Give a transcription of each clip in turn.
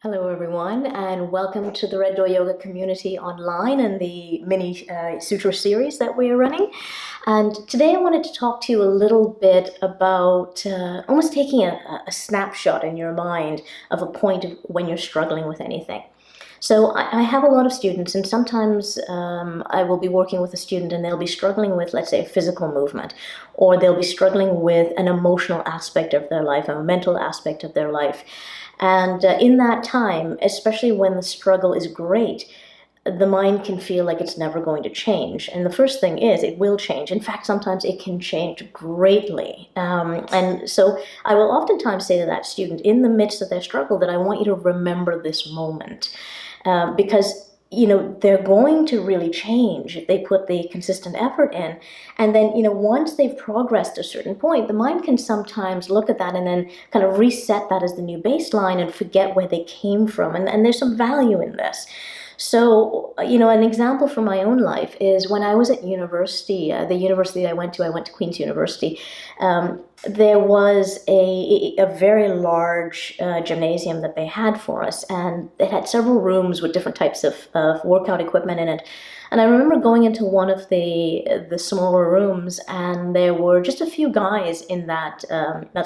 Hello everyone, and welcome to the Red Door Yoga community online and the mini Sutra series that we are running. And today I wanted to talk to you a little bit about almost taking a snapshot in your mind of a point of when you're struggling with anything. So I have a lot of students, and sometimes I will be working with a student and they'll be struggling with, let's say, a physical movement, or they'll be struggling with an emotional aspect of their life, a mental aspect of their life. And in that time, especially when the struggle is great, the mind can feel like it's never going to change. And the first thing is, it will change. In fact, sometimes it can change greatly. And so I will oftentimes say to that student in the midst of their struggle that I want you to remember this moment. Because they're going to really change if they put the consistent effort in. And then, once they've progressed to a certain point, the mind can sometimes look at that and then kind of reset that as the new baseline and forget where they came from. And there's some value in this. So, an example from my own life is when I was at university, the university I went to Queen's University. There was a very large gymnasium that they had for us, and it had several rooms with different types of workout equipment in it. And I remember going into one of the smaller rooms, and there were just a few guys in that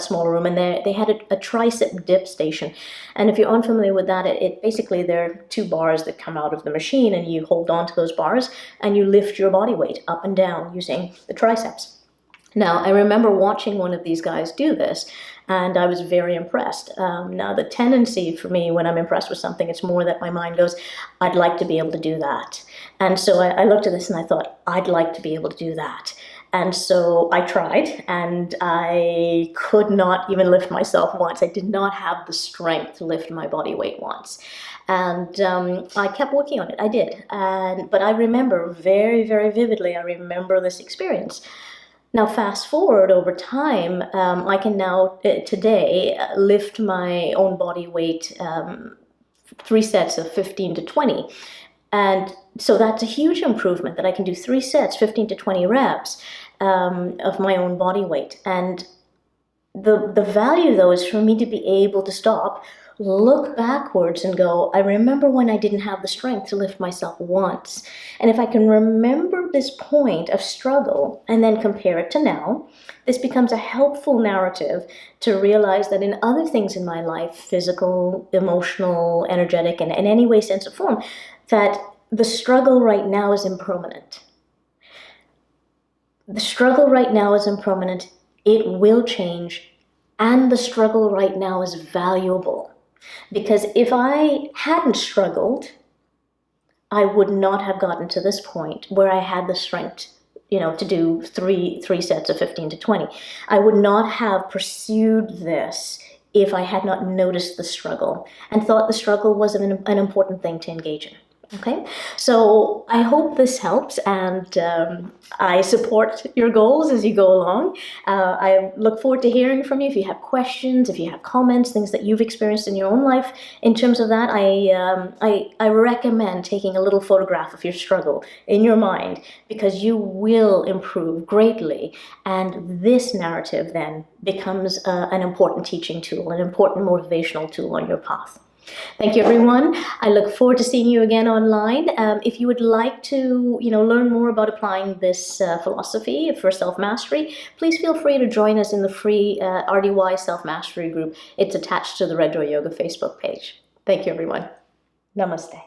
smaller room, and they had a tricep dip station. And if you're unfamiliar with that, it basically, there are two bars that come out of the machine, and you hold on to those bars, and you lift your body weight up and down using the triceps. Now, I remember watching one of these guys do this, and I was very impressed. Now, the tendency for me when I'm impressed with something, it's more that my mind goes, I'd like to be able to do that. And so I looked at this and I thought, I'd like to be able to do that. And so I tried, and I could not even lift myself once. I did not have the strength to lift my body weight once. And I kept working on it. I did. But I remember very, very vividly, I remember this experience. Now, fast forward over time, I can now, today, lift my own body weight 3 sets of 15 to 20. And so that's a huge improvement that I can do 3 sets, 15 to 20 reps of my own body weight. And the value, though, is for me to be able to stop, look backwards and go, I remember when I didn't have the strength to lift myself once. And if I can remember this point of struggle and then compare it to now, this becomes a helpful narrative to realize that in other things in my life, physical, emotional, energetic, and in any way, sense, or form, that the struggle right now is impermanent. The struggle right now is impermanent. It will change. And the struggle right now is valuable. Because if I hadn't struggled, I would not have gotten to this point where I had the strength, to do three sets of 15 to 20. I would not have pursued this if I had not noticed the struggle and thought the struggle was an important thing to engage in. Okay, so I hope this helps, and I support your goals as you go along. I look forward to hearing from you if you have questions, if you have comments, things that you've experienced in your own life. In terms of that, I recommend taking a little photograph of your struggle in your mind, because you will improve greatly, and this narrative then becomes an important teaching tool, an important motivational tool on your path. Thank you, everyone. I look forward to seeing you again online. If you would like to, learn more about applying this philosophy for self-mastery, please feel free to join us in the free RDY self-mastery group. It's attached to the Red Door Yoga Facebook page. Thank you, everyone. Namaste.